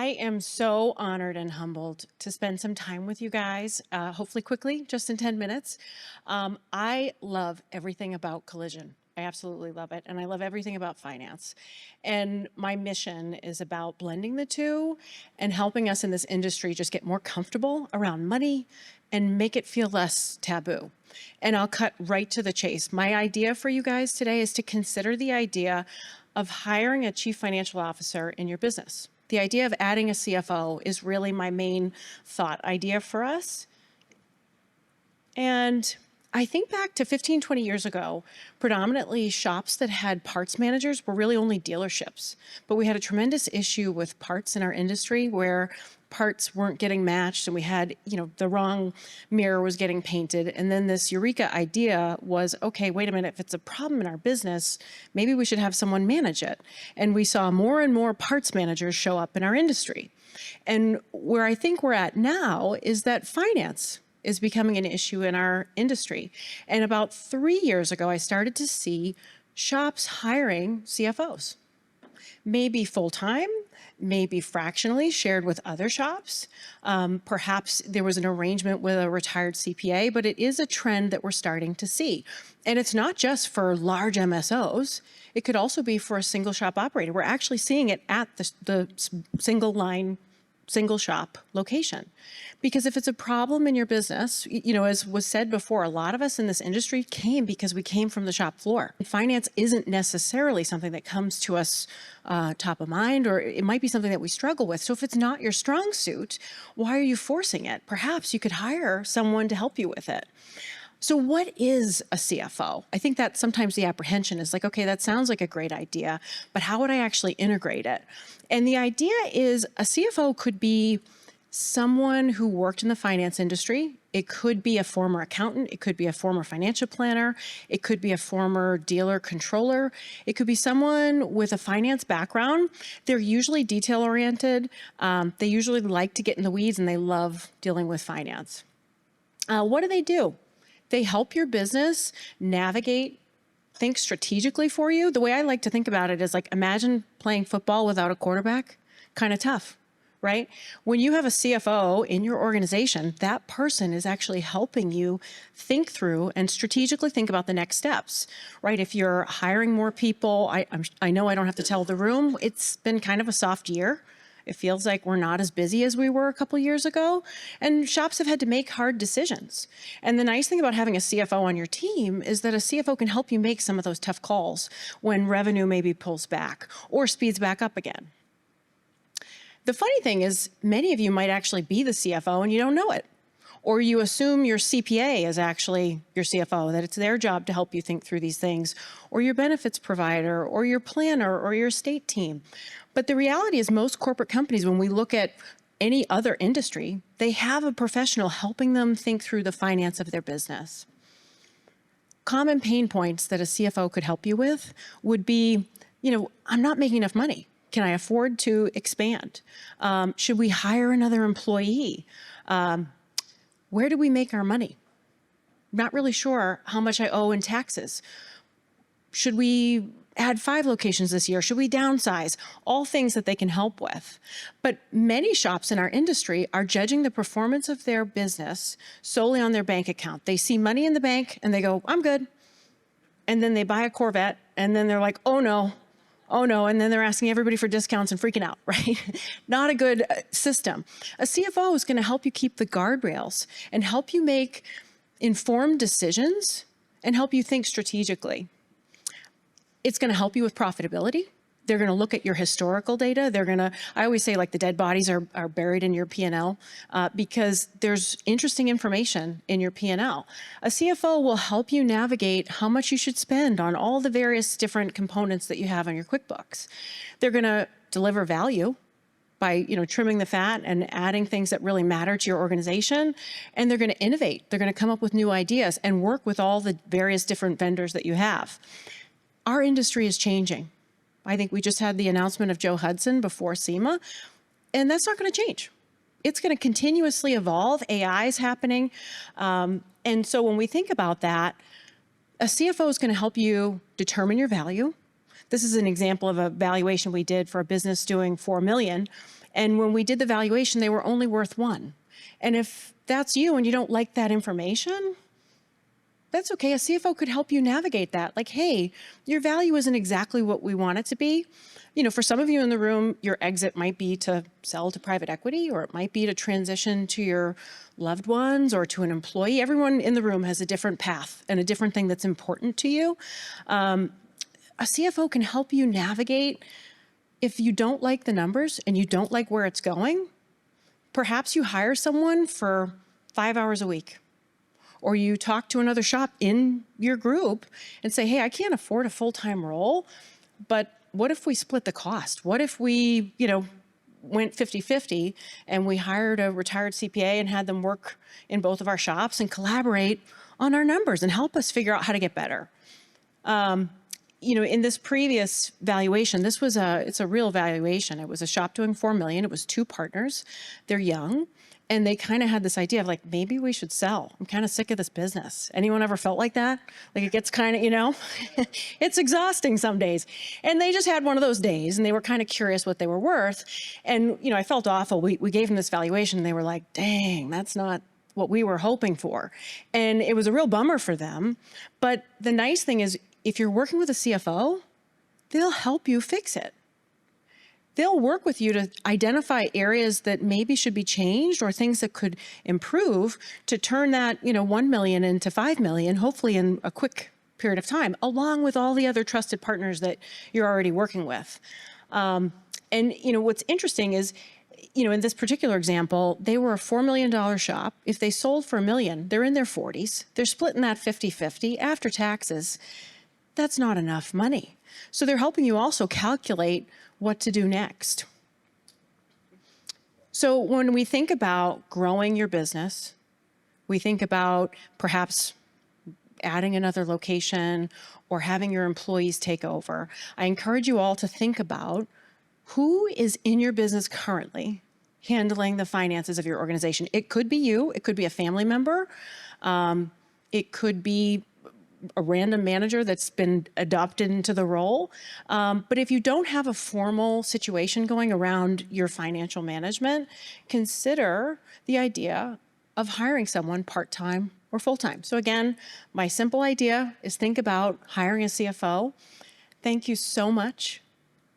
I am so honored and humbled to spend some time with you guys, hopefully quickly, just in 10 minutes. I love everything about collision. I absolutely love it. And I love everything about finance. And my mission is about blending the two and helping us in this industry just get more comfortable around money and make it feel less taboo. And I'll cut right to the chase. My idea for you guys today is to consider the idea of hiring a chief financial officer in your business. The idea of adding a CFO is really my main thought idea for us. And I think back to 15, 20 years ago, predominantly shops that had parts managers were really only dealerships. But we had a tremendous issue with parts in our industry where parts weren't getting matched and we had, the wrong mirror was getting painted. And then this eureka idea was, okay, wait a minute, if it's a problem in our business, maybe we should have someone manage it. And we saw more and more parts managers show up in our industry. And where I think we're at now is that finance is becoming an issue in our industry. And about 3 years ago, I started to see shops hiring CFOs, maybe full-time, maybe fractionally shared with other shops. Perhaps there was an arrangement with a retired CPA, but it is a trend that we're starting to see. And it's not just for large MSOs. It could also be for a single shop operator. We're actually seeing it at the single shop location. Because if it's a problem in your business, as was said before, a lot of us in this industry came because we came from the shop floor. Finance isn't necessarily something that comes to us top of mind, or it might be something that we struggle with. So if it's not your strong suit, why are you forcing it? Perhaps you could hire someone to help you with it. So what is a CFO? I think that sometimes the apprehension is like, okay, that sounds like a great idea, but how would I actually integrate it? And the idea is a CFO could be someone who worked in the finance industry. It could be a former accountant. It could be a former financial planner. It could be a former dealer controller. It could be someone with a finance background. They're usually detail-oriented. They usually like to get in the weeds and they love dealing with finance. What do? They help your business navigate, think strategically for you. The way I like to think about it is like, imagine playing football without a quarterback. Kind of tough, right? When you have a CFO in your organization, that person is actually helping you think through and strategically think about the next steps, right? If you're hiring more people, I know I don't have to tell the room, it's been kind of a soft year. It feels like we're not as busy as we were a couple years ago, and shops have had to make hard decisions. And the nice thing about having a CFO on your team is that a CFO can help you make some of those tough calls when revenue maybe pulls back or speeds back up again. The funny thing is, many of you might actually be the CFO and you don't know it. Or you assume your CPA is actually your CFO, that it's their job to help you think through these things, or your benefits provider, or your planner, or your estate team. But the reality is most corporate companies, when we look at any other industry, they have a professional helping them think through the finance of their business. Common pain points that a CFO could help you with would be, I'm not making enough money. Can I afford to expand? Should we hire another employee? Where do we make our money? Not really sure how much I owe in taxes. Should we add 5 locations this year? Should we downsize? All things that they can help with. But many shops in our industry are judging the performance of their business solely on their bank account. They see money in the bank and they go, I'm good. And then they buy a Corvette and then they're like, oh no. And then they're asking everybody for discounts and freaking out, right? Not a good system. A CFO is going to help you keep the guardrails and help you make informed decisions and help you think strategically. It's going to help you with profitability. They're going to look at your historical data. I always say like the dead bodies are buried in your P&L because there's interesting information in your P&L. A CFO will help you navigate how much you should spend on all the various different components that you have on your QuickBooks. They're going to deliver value by trimming the fat and adding things that really matter to your organization. And they're going to innovate. They're going to come up with new ideas and work with all the various different vendors that you have. Our industry is changing. I think we just had the announcement of Joe Hudson before SEMA, and that's not going to change. It's going to continuously evolve. AI is happening. And so when we think about that, a CFO is going to help you determine your value. This is an example of a valuation we did for a business doing $4 million. And when we did the valuation, they were only worth 1. And if that's you and you don't like that information, that's okay. A CFO could help you navigate that. Like, hey, your value isn't exactly what we want it to be. For some of you in the room, your exit might be to sell to private equity, or it might be to transition to your loved ones or to an employee. Everyone in the room has a different path and a different thing that's important to you. A CFO can help you navigate. If you don't like the numbers and you don't like where it's going, perhaps you hire someone for 5 hours a week. Or you talk to another shop in your group and say, hey, I can't afford a full-time role, but what if we split the cost? What if we, went 50-50 and we hired a retired CPA and had them work in both of our shops and collaborate on our numbers and help us figure out how to get better? In this previous valuation, it's a real valuation. It was a shop doing $4 million. It was 2 partners. They're young. And they kind of had this idea of like, maybe we should sell. I'm kind of sick of this business. Anyone ever felt like that? Like it gets kind of, it's exhausting some days. And they just had one of those days and they were kind of curious what they were worth. And, I felt awful. We gave them this valuation and they were like, dang, that's not what we were hoping for. And it was a real bummer for them. But the nice thing is, if you're working with a CFO, they'll help you fix it. They'll work with you to identify areas that maybe should be changed or things that could improve to turn that, 1 million into 5 million, hopefully in a quick period of time, along with all the other trusted partners that you're already working with. What's interesting is, in this particular example, they were a $4 million shop. If they sold for $1 million, they're in their 40s. They're splitting that 50-50 after taxes. That's not enough money. So they're helping you also calculate what to do next. So when we think about growing your business, we think about perhaps adding another location or having your employees take over. I encourage you all to think about who is in your business currently handling the finances of your organization. It could be you, it could be a family member, it could be a random manager that's been adopted into the role. But if you don't have a formal situation going around your financial management, consider the idea of hiring someone part-time or full-time. So again, my simple idea is think about hiring a CFO. Thank you so much,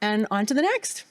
and on to the next.